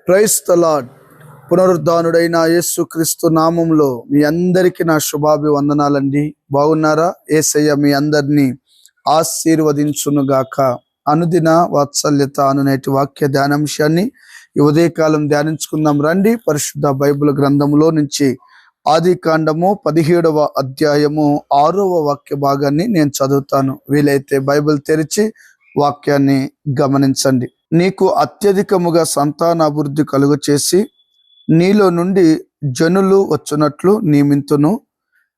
Praise the lord. పునరుద్ధానుడైన యేసుక్రీస్తు నామంలో మీ అందరికీ నా శుభాభివందనాలండి. బాగున్నారా? యేసయ్య మీ అందరినీ ఆశీర్వదించునుగాక. అనుదిన వాత్సల్యత అనునేటి వాక్య ధ్యానాంశాన్ని ఈ ఉదయకాలం ధ్యానించుకుందాం రండి. పరిశుద్ధ బైబిల్ గ్రంథంలో నుంచి ఆది కాండము 17వ అధ్యాయము 6వ వాక్య భాగాన్ని నేను చదువుతాను. వీలైతే బైబిల్ తెరిచి వాక్యాన్ని గమనించండి. నీకు అత్యధికముగా సంతానాభివృద్ధి కలుగ చేసి నీలో నుండి జనులు వచ్చునట్లు నియమింతును,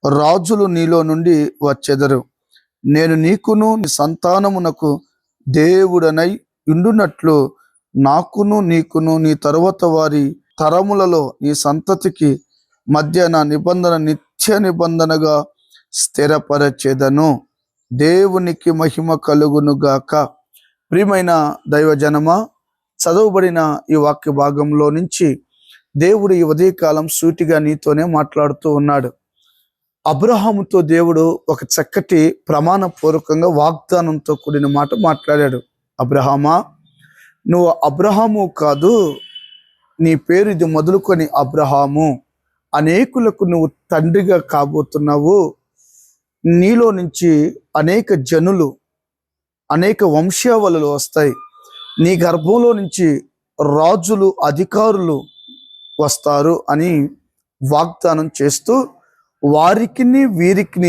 రాజులు నీలో నుండి వచ్చెదరు. నేను నీకును నీ సంతానమునకు దేవుడనై ఉండునట్లు నాకును నీకును నీ తరువాత వారి తరములలో నీ సంతతికి మధ్య నా నిబంధన నిత్య నిబంధనగా స్థిరపరచెదను. దేవునికి మహిమ కలుగునుగాక. ప్రియమైన దైవజనమా, చదవబడిన ఈ వాక్య భాగంలో నుంచి దేవుడు ఈ ఉదయకాలం సూటిగా నీతోనే మాట్లాడుతూ ఉన్నాడు. అబ్రహాముతో దేవుడు ఒక చక్కటి ప్రమాణపూర్వకంగా వాగ్దానంతో కూడిన మాట మాట్లాడాడు. అబ్రహామా, నువ్వు అబ్రహాము కాదు, నీ పేరు ఇది మొదలుకొని అబ్రహాము, అనేకులకు నువ్వు తండ్రిగా కాబోతున్నావు. నీలో నుంచి అనేక జనులు, అనేక వంశావళులు వస్తాయి. నీ గర్భంలో నుంచి రాజులు, అధికారులు వస్తారు అని వాగ్దానం చేస్తూ వారికి వీరికి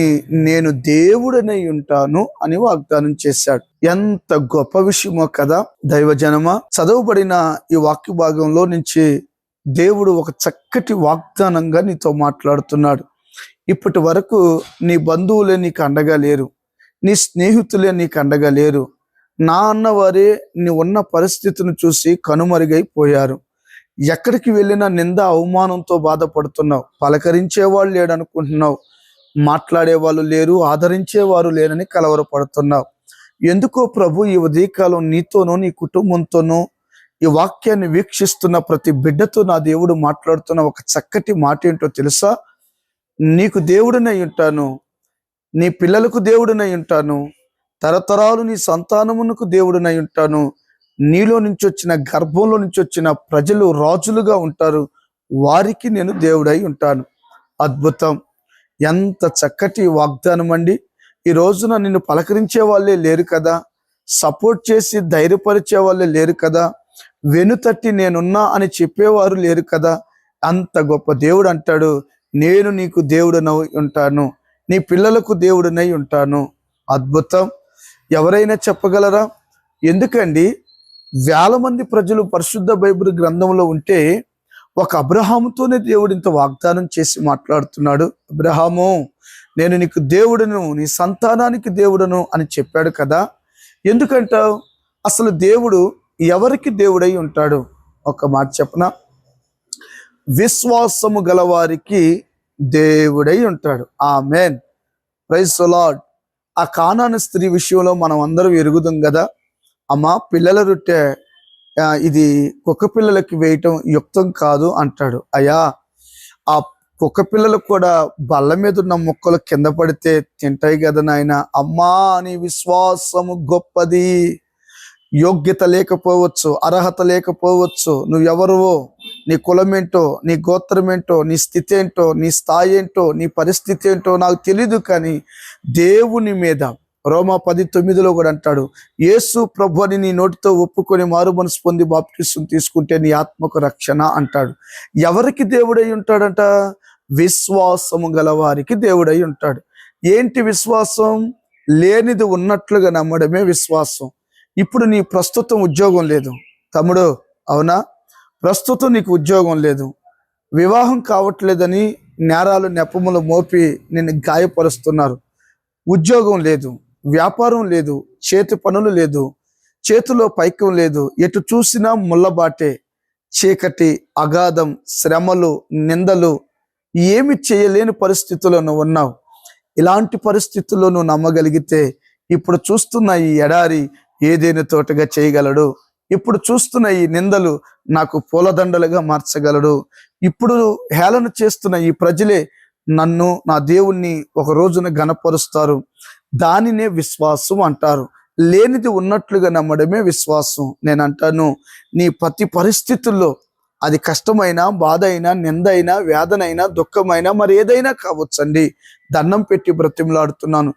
నేను దేవుడనై ఉంటాను అని వాగ్దానం చేశాడు. ఎంత గొప్ప విషయమో కదా దైవజనమా. చదవబడిన ఈ వాక్య భాగంలో నుంచి దేవుడు ఒక చక్కటి వాగ్దానంగా నీతో మాట్లాడుతున్నాడు. ఇప్పటి వరకు నీ బంధువులే నీకు అండగా లేరు, నీ స్నేహితులే నీకు అండగా లేరు. నా అన్నవారే నీ ఉన్న పరిస్థితిని చూసి కనుమరుగైపోయారు. ఎక్కడికి వెళ్ళినా నింద అవమానంతో బాధపడుతున్నావు. పలకరించేవాళ్ళు లేడనుకుంటున్నావు, మాట్లాడేవాళ్ళు లేరు, ఆదరించేవారు లేరని కలవరపడుతున్నావు. ఎందుకో ప్రభు ఈ ఉదయకాలం నీతోనూ నీ కుటుంబంతోనూ ఈ వాక్యాన్ని వీక్షిస్తున్న ప్రతి బిడ్డతో నా దేవుడు మాట్లాడుతున్న ఒక చక్కటి మాట ఏంటో తెలుసా? నీకు దేవుడినై ఉంటాను, నీ పిల్లలకు దేవుడినై ఉంటాను, తరతరాలు నీ సంతానమునకు దేవుడినై ఉంటాను. నీలో నుంచి వచ్చిన గర్భంలో నుంచి వచ్చిన ప్రజలు రాజులుగా ఉంటారు, వారికి నేను దేవుడై ఉంటాను. అద్భుతం! ఎంత చక్కటి వాగ్దానం అండి. ఈ రోజున నిన్ను పలకరించే వాళ్ళే లేరు కదా, సపోర్ట్ చేసి ధైర్యపరిచే వాళ్ళే లేరు కదా, వెనుతట్టి నేనున్నా అని చెప్పేవారు లేరు కదా. అంత గొప్ప దేవుడు అంటాడు, నేను నీకు దేవుడనై ఉంటాను, నీ పిల్లలకు దేవుడనై ఉంటాను. అద్భుతం! ఎవరైనా చెప్పగలరా? ఎందుకండి వేల మంది ప్రజలు పరిశుద్ధ బైబిల్ గ్రంథంలో ఉంటే ఒక అబ్రహాముతోనే దేవుడు ఇంత వాగ్దానం చేసి మాట్లాడుతున్నాడు. అబ్రహాము, నేను నీకు దేవుడను, నీ సంతానానికి దేవుడను అని చెప్పాడు కదా. ఎందుకంటావు? అసలు దేవుడు ఎవరికి దేవుడై ఉంటాడు? ఒక మాట చెప్పనా? విశ్వాసము గలవారికి దేవుడై ఉంటాడు. ఆమేన్. Praise the Lord. ఆ కానాను స్త్రీ విషయంలో మనం అందరం ఎరుగుదాం కదా. అమ్మ, పిల్లల రొట్టె ఇది కుక్క పిల్లలకి వేయటం యుక్తం కాదు అంటాడు. అయ్యా, ఆ కుక్క పిల్లలకు కూడా బల్ల మీద ఉన్న ముక్కలు కింద పడితే తింటాయి కదా నాయన. అమ్మా, నీ విశ్వాసము గొప్పది. యోగ్యత లేకపోవచ్చు, అర్హత లేకపోవచ్చు, నువ్వెవరువో, నీ కులమేంటో, నీ గోత్రమేంటో, నీ స్థితి ఏంటో, నీ స్థాయి ఏంటో, నీ పరిస్థితి ఏంటో నాకు తెలీదు, కానీ దేవుని మీద రోమా 10:9 కూడా అంటాడు, యేసు ప్రభు అని నీ నోటితో ఒప్పుకొని మారు మనసు పొంది బాప్తిసం తీసుకుంటే నీ ఆత్మకు రక్షణ అంటాడు. ఎవరికి దేవుడై ఉంటాడంట? విశ్వాసము గలవారికి దేవుడై ఉంటాడు. ఏంటి విశ్వాసం? లేనిది ఉన్నట్లుగా నమ్మడమే విశ్వాసం. ఇప్పుడు నీ ప్రస్తుతం ఉద్యోగం లేదు తమ్ముడు, అవునా? ప్రస్తుతం నీకు ఉద్యోగం లేదు, వివాహం కావట్లేదని నేరాలు నెపములు మోపి నిన్ను గాయపరుస్తున్నారు. ఉద్యోగం లేదు, వ్యాపారం లేదు, చేతి పనులు లేదు, చేతిలో పైకం లేదు, ఎటు చూసినా ముళ్ళబాటే, చీకటి, అగాధం, శ్రమలు, నిందలు, ఏమి చేయలేని పరిస్థితుల్లో నువ్వు ఉన్నావు. ఇలాంటి పరిస్థితుల్లో నువ్వు నమ్మగలిగితే ఇప్పుడు చూస్తున్న ఈ ఎడారి ఏదైనా తోటగా చేయగలడు. ఇప్పుడు చూస్తున్న ఈ నిందలు నాకు పూలదండలుగా మార్చగలడు. ఇప్పుడు హేళన చేస్తున్న ఈ ప్రజలే నన్ను, నా దేవుణ్ణి ఒక రోజున ఘనపరుస్తారు. దానినే విశ్వాసం అంటారు. లేనిది ఉన్నట్లుగా నమ్మడమే విశ్వాసం. నేను అంటాను, నీ ప్రతి పరిస్థితుల్లో అది కష్టమైనా, బాధ అయినా, నింద అయినా, వేదనైనా, దుఃఖమైనా, మరి ఏదైనా కావచ్చండి. దండం పెట్టి బ్రతిమలాడుతున్నాను.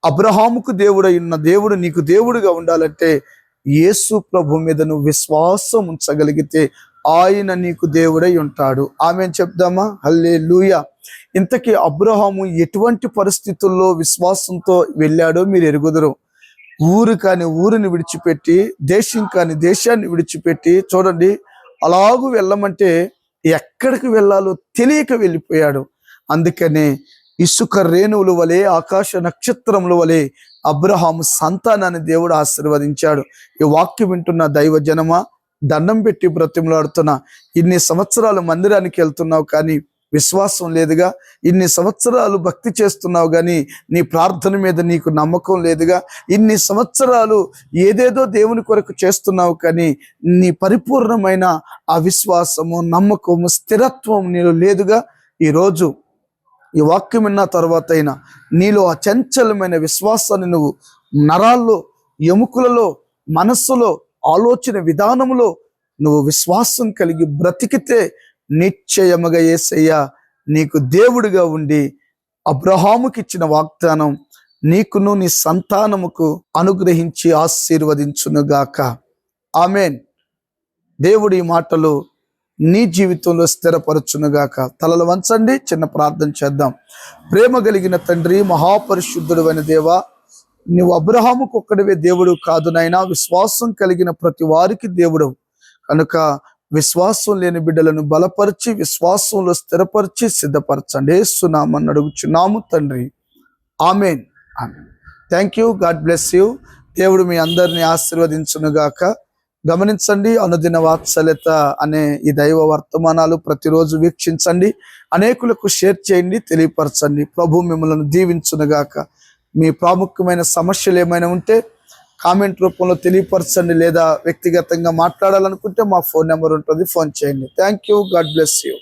అబ్రహాముకు దేవుడై ఉన్న దేవుడు నీకు దేవుడుగా ఉండాలంటే యేసు ప్రభు మీద నువ్వు విశ్వాసం ఉంచగలిగితే ఆయన నీకు దేవుడై ఉంటాడు. ఆమేన్ చెప్దామా? హల్లెలూయా. ఇంతకీ అబ్రహాము ఎటువంటి పరిస్థితుల్లో విశ్వాసంతో వెళ్ళాడో మీరు ఎరుగుదురు. ఊరు కాని ఊరిని విడిచిపెట్టి, దేశం కాని దేశాన్ని విడిచిపెట్టి, చూడండి, అలాగూ వెళ్ళమంటే ఎక్కడికి వెళ్ళాలో తెలియక వెళ్ళిపోయాడు. అందుకనే ఇసుక రేణువుల వలె, ఆకాశ నక్షత్రముల వలె అబ్రహాము సంతానాన్ని దేవుడు ఆశీర్వదించాడు. ఈ వాక్యం వింటున్న దైవ జనమా, దండం పెట్టి బ్రతిమలాడుతున్నా. ఇన్ని సంవత్సరాలు మందిరానికి వెళ్తున్నావు కానీ విశ్వాసం లేదుగా. ఇన్ని సంవత్సరాలు భక్తి చేస్తున్నావు కానీ నీ ప్రార్థన మీద నీకు నమ్మకం లేదుగా. ఇన్ని సంవత్సరాలు ఏదేదో దేవుని కొరకు చేస్తున్నావు కానీ నీ పరిపూర్ణమైన ఆ విశ్వాసము, నమ్మకము, స్థిరత్వం నీలో లేదుగా. ఈరోజు ఈ వాక్యం విన్న తర్వాత అయినా నీలో అచంచలమైన విశ్వాసాన్ని నువ్వు నరాల్లో, ఎముకలలో, మనస్సులో, ఆలోచన విధానములో నువ్వు విశ్వాసం కలిగి బ్రతికితే నిశ్చయముగా యేసయ్య నీకు దేవుడిగా ఉండి అబ్రహాముకి ఇచ్చిన వాగ్దానం నీకును నీ సంతానముకు అనుగ్రహించి ఆశీర్వదించునుగాక. ఆమేన్. దేవుడి మాటలు నీ జీవితంలో స్థిరపరచునుగాక. తలలు వంచండి, చిన్న ప్రార్థన చేద్దాం. ప్రేమ కలిగిన తండ్రి, మహాపరిశుద్ధుడు అయిన దేవా, నువ్వు అబ్రహాముకు ఒక్కడివే దేవుడు కాదు నాయనా, విశ్వాసం కలిగిన ప్రతి వారికి దేవుడు కనుక విశ్వాసం లేని బిడ్డలను బలపరిచి విశ్వాసంలో స్థిరపరిచి సిద్ధపరచండి. యేసు నామమున అడుగుచున్నాము తండ్రి. ఆమేన్. ఆమేన్. Thank you. God bless you. దేవుడు మీ అందరిని ఆశీర్వదించునుగాక. గమనించండి, అనుదిన వాత్సల్యత అనే ఈ దైవ వర్తమానాలు ప్రతిరోజు వీక్షించండి, అనేకులకు షేర్ చేయండి, తెలియపరచండి. ప్రభు మిమ్మల్ని దీవించునుగాక. మీ ప్రాముఖ్యమైన సమస్యలు ఏమైనా ఉంటే కామెంట్ రూపంలో తెలియపరచండి, లేదా వ్యక్తిగతంగా మాట్లాడాలనుకుంటే మా ఫోన్ నెంబర్ ఉంటుంది, ఫోన్ చేయండి. Thank you. God bless you.